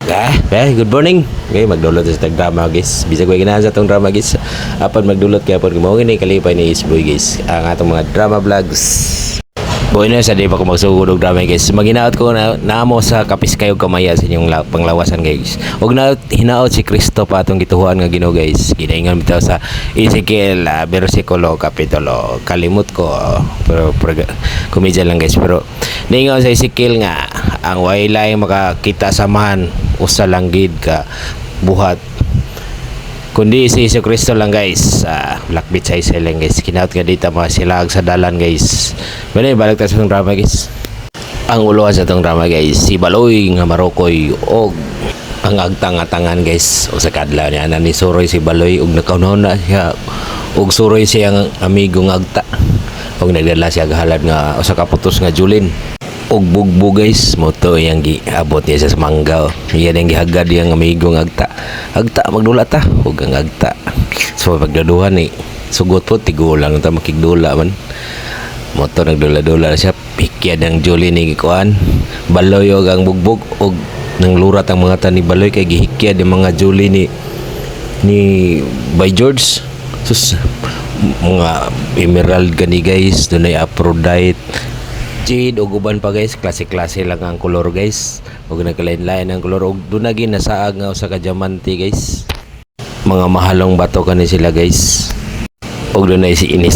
Good morning. Okay, magdulot sa tag drama guys. Bisag way ganahan sa tong drama guys. Apan magdulot kay apon mo ni kalipay ni Isboy guys. Ang atong mga drama vlogs. Boy na sa di pa ko magsugod og drama guys. Maginaot ko na naamo sa kapis kayo kamaya sa inyong panglawasan guys. Og na hinaot si Kristo pa atong gituhuan nga Ginoo guys. Ginaingon bitaw sa Ezekiel bersikulo kapitulo. Kalimot ko pero komedya lang guys pero ningon sa Ezekiel nga ang waylay makakita samahan usa lang gid ka buhat kundi si Hesus Kristo lang guys. Lakbit sa isa lang guys. Kinaot nga dita mga silag sa dalan guys. Balik ta sa tong drama guys. Ang ulo sa tong drama guys, si Baloy nga Marokoy og ang agtang-atangan guys. O sa kadlaw niya na ni Suroy si Baloy og nakaunahon na siya og Suroy siyang amigo nga agta. Og nagdala siya halad nga usa ka putos nga Julin. Og bugbo guys, mo to yang giabot niya sa manggaw. Iyan ang gihagad yang amigo nga agta magdula ta og ang agta. So pagdaduhan ni sugot po tigulang ta makigdula man. Mo to nagdula-dula siya pikyan ang Julie ni kuan. Baloy og ang bugbog og nang lurat ang mga tani Baloy kay gihikyad ang mga Julie ni by George. Sus mga emerald gani guys, dunay Aphrodite Jade o guban pa guys, klase-klase lang ang kolor guys. Huwag nagkalain-lain ang kolor. Huwag doon naging nasaag nga sa kadyamante guys. Mga mahalong bato ka ni sila guys. Huwag doon na ni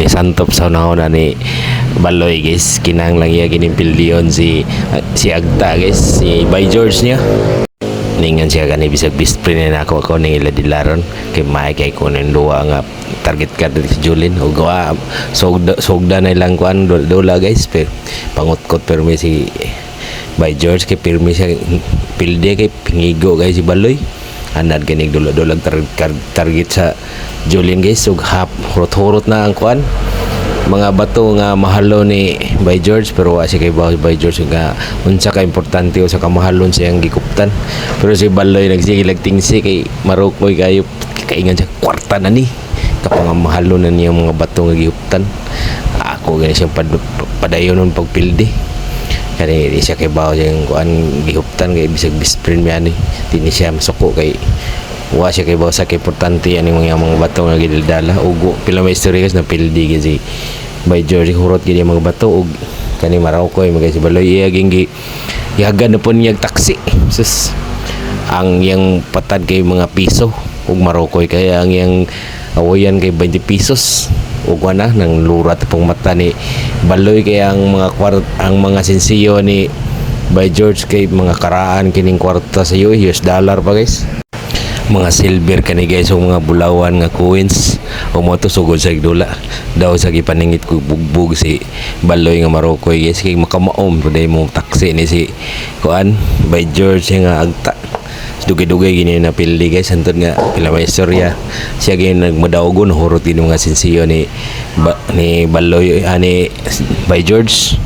Santop sa unahon na ni Baloy guys. Kinang lang iya ginimpildiyon si Agta guys. Si By George niya. Ningan siya gani bisag best friend na ako ni Ladilaron. Kay may kay kunin duwa nga target ka si Julin o gawa sogda na ilang kuan dola guys pero pangutkot pero may si By George kay pirmi siya pilde kay pingigo guys si Baloy anad ganig dola target sa Julin guys ug hap hurot na ang kuan mga bato nga mahalo ni By George pero wa siya kay By George nga unsa ka importante o sa kamahalon siyang gikuptan pero si Baloy nagsigilag tingsi kay Marokoy kayo kaingan siya kwarta na ni kapangmahalo na niya mga bato nga gihuptan. Ako gani siya padayon pagpildi kani di siya kay bawo siyang kuan gihuptan kay bisag best friend niya ni dini siya masuko kay wa siya kay bawo sa kay importante ani mga bato nga gidaldala ug pila may istorya na pildi kasi By George hurot gid mga bato ug kani Marokoy magay si Baloy iya gingi ihagad na po niya taksi sus ang yang patad kay mga piso ug Marokoy kaya ang yang awayan kay 20 pesos ug na nang lurat pong mata ni Baloy kay ang mga sensiyo ni By George kay mga karaan kining kwarta sa US dollar pa guys mga silver kani guys o mga bulawan nga coins o mo to sugod sa igdula daw sa gipaningit ko bugbog si Baloy nga Marokoy guys kay makamaom puday mo taksi ni si kuan By George nga agta dugay-dugay gini na pildi guys antod nga pila may istorya siya gini nagmadaugon hurot din mga sensiyo ni Baloy ani By George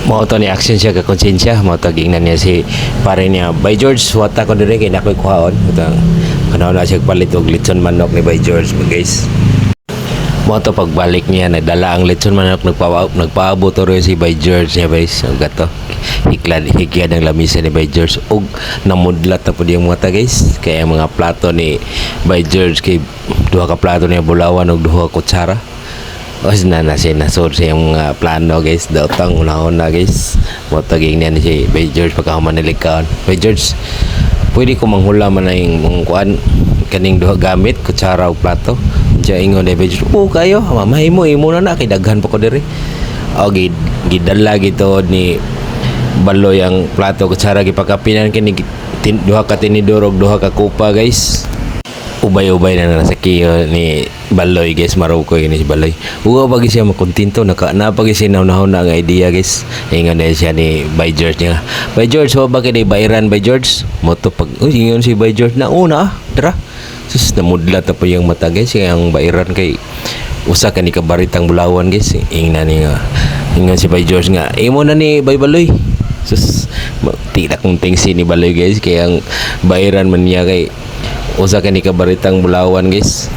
mo to ni action siya ka konsensya mo to gingnan niya si pare niya By George wata ko dire kay nakoy kuhaon kanaw na siya palit og litson manok ni By George guys mo to pagbalik niya nadala ang litson manok nagpaabot ro si By George niya guys og gato hikyad ang lamisa ni By George og namudlat na po yung mga guys kaya mga plato ni By George kay duha ka plato niya bulawan og duha ka kutsara os na sinasod sa yung plano guys daw tang unahon na guys mo taging niya ni si By George pagkahuman nilikaon By George pwede ko manghula man na yung kuan kaning duha gamit kutsara og plato siya ingon ni By George kayo mamay mo imo na kay daghan pa ko diri o gidala gito ni Baloy ang plato kutsara gipakapinan kini duha ka tinidor og duha ka kupa guys ubay-ubay na sa kiyo ni Baloy guys Marokoy ni si Baloy uwa pag siya makontento napag siya naunahon na ang idea guys ingon na siya ni By George niya By George wa ba kay bayran By George mo to pag ingon si By George na una dra sus namudlat na po yung mata guys ang bayran kay usa ka ni kabaritang bulawan guys ingnan ni nga ingon si By George nga imo na ni Baloy sus tidak kong tingsi ni Baloy guys kaya ang bayaran man niya kay usa ka ni kabaritang bulawan guys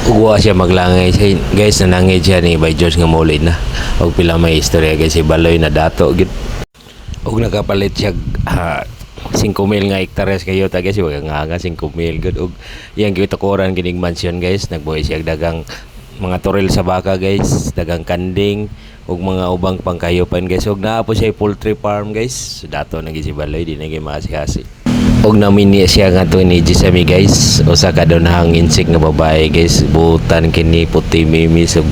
ugwa siya maglangay siya guys nanangay siya ni By George nga maulid na og pila may istorya guys si Baloy na dato gid Og nakapalit siya 5,000 nga hektares kayo ta guys, wag nga 5,000 gud. Og yang gitukuran kining mansion guys, nagbuhay siya dagang mga turil sa baka guys, dagang kanding ug mga ubang pangkayupan guys. Og naa po siya poultry farm guys, so dato nagi si Baloy di nagi maasi-asi. Og namini siya nga to ni Gisami guys, usa ka donahang insik nga babae guys, buutan kini puti mimis ug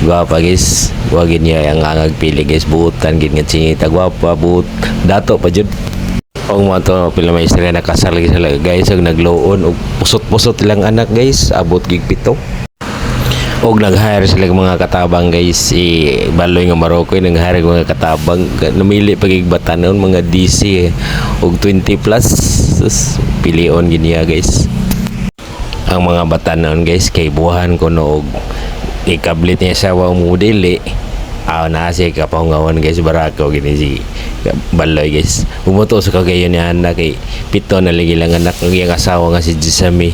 gwapa guys. Wa gid niya ang angag pili guys, buutan gid nga singita gwapa, buut dato pa jud. Og mo to pila may istorya nakasal sila guys, ug nagloon og pusot-pusot ilang anak guys, abot gig 7. Og nag-hire sila ng mga katabang guys, si Baloy nga Marokoy nag-hire ng mga katabang, namili pagig batanon mga DC og 20 plus pilion ginya guys. Ang mga batanon guys kay buhan ko no og ikablit niya sa wa mo dili. Na siya kapangawan guys, barako gini si Baloy guys. Umuto sa kagayon ni anak kay 7 na lagi lang anak ng iyang asawa nga si Gisami.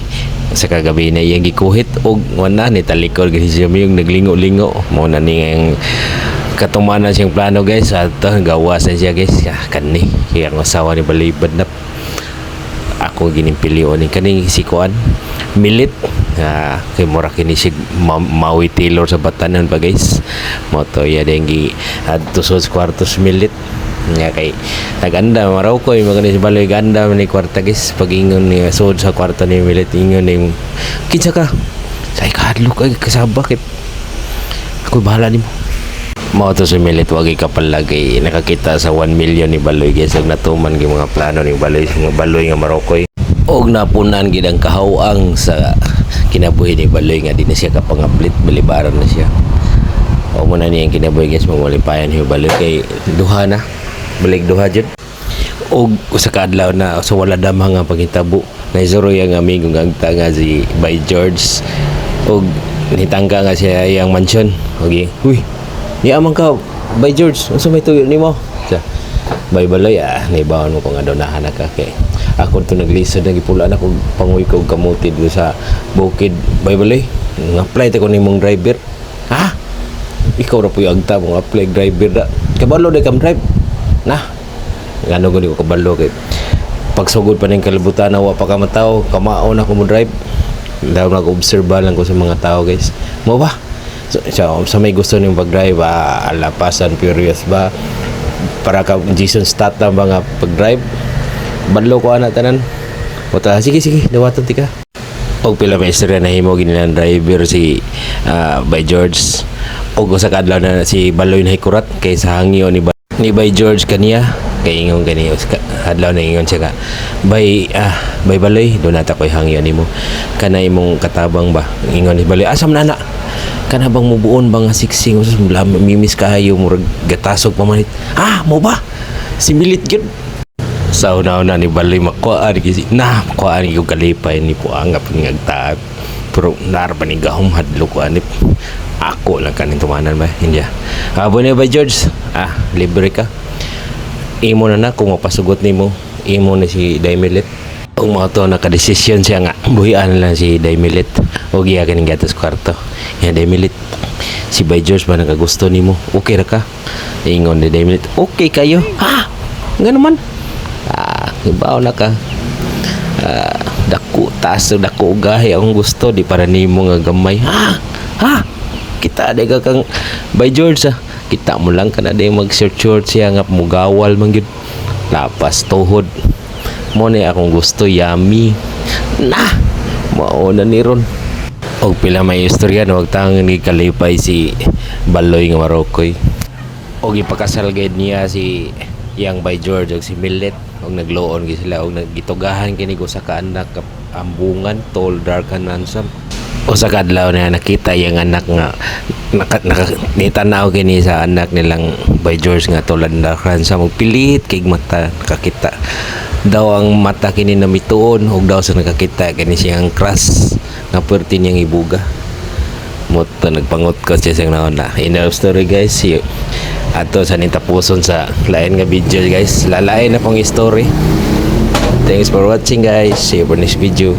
Sa kagabi na iyang gikuhit og wala ni talikod kasi siya yung naglingo-lingo mo na niyang katumanan siyang plano guys, at gawasan siya guys kani kaya ang asawa ni Balibad na ako ginimpilyo ni kani si Kuan Milit kay mura kini si Maui Taylor sa Batanon pa guys, mo to ya dengi adto sa kwartos Milit nga kay naganda maraw ko yung mga si Baloy ganda ni kwarta guys, pag ingon ni sud sa kwarta ni Milit ingon ni kinsa ka say kadlo kay kasaba kay ako bahala nimo. Mao to si Milit wagi ka palagi nakakita sa 1 million ni Baloy guys, ug natuman gi mga plano ni Baloy nga Marokoy. Og napunan gid ang kahawang sa kinabuhi ni Baloy nga di na siya kapangaplit, balibaran na siya. O mo na niyang kinabuhi guys, mamalipayan ni Baloy kay duha na balik duha jud. Og usa ka adlaw na so wala damang nga paghitabo na isuro yang amigo nga nga si By George, og nitangka nga siya yang mansion. Okay, huy ni amang ka By George, unsa may tuyo nimo sa By Baloy? Naibawon mo ko nga donahan na ka kay ako to naglisod na gipulaan ako panguy ko kamuti do sa bukid. By Baloy, nga-apply ta ko nimong driver. Ha, ikaw ra puy agta mo apply driver da kabalo de kam drive na ngano gud ko kabalo kay pagsugod pa ning kalibutan wa pa ka mataw kamaon ako mo drive daw nag-obserba lang ko sa mga tao guys. Mo ba so sa may gusto ning pag-drive ala Fast and Furious ba para ka Jason Statham ba nga pag-drive badlo ko ana tanan uta sige dawaton tika. Og pila may istorya na himo ginilang driver si By George, og sa kadlaw na si Baloy na hikurat kay sa hangyo ni By George kaniya kay ingon kaniya adlaw na ingon siya ka By Baloy do nata koy hangyo nimo kana imong katabang ba ingon ni Baloy asam nana kana bang mubuon ba nga siksing usus mimis kayo murag gatasog pamanit mo ba si Milit gyud. Sa una-una ni Baloy makuhaan ko kalipay ni po angap ngagtaag pero narba ni gahom hadlo ko anip ako lang kanin tumanan ba hindi abo ni By George libre ka imo na kung mapasugot nimo imo na si Daymilit. Kung mga to nakadesisyon siya nga buhian lang si Daymilit o giya kaning gatas kwarto yan Daymilit si By George ba nakagusto nimo okay ra ka ingon ni Daymilit okay kayo nga naman ibaw na ka dako gahi akong gusto di para nimo nga gamay kita ada kang By George kita mo lang ka na day mag-search siya nga mugawal man gyud lapas tuhod mo ni akong gusto yummy na mao na ni ron. Og pila may istorya na wagtang ni kalipay si Baloy nga Marokoy og ipakasal gid niya si yang By George og si Milit og nagloon gid sila og nagitugahan kini ko sa kaanak ambungan tall dark and handsome. Usa ka adlaw na nakita yang anak nga nitanaw kini sa anak nilang By George nga tall and dark handsome og pilit kay mata nakakita daw ang mata kini namituon og daw sa nakakita kini siyang crush nga perti niyang ibuga mo nagpangot ko siya sang naon na enough story guys. Ato sa nitapuson sa lain nga video guys, lalain na pong story. Thanks for watching guys, see you for next video.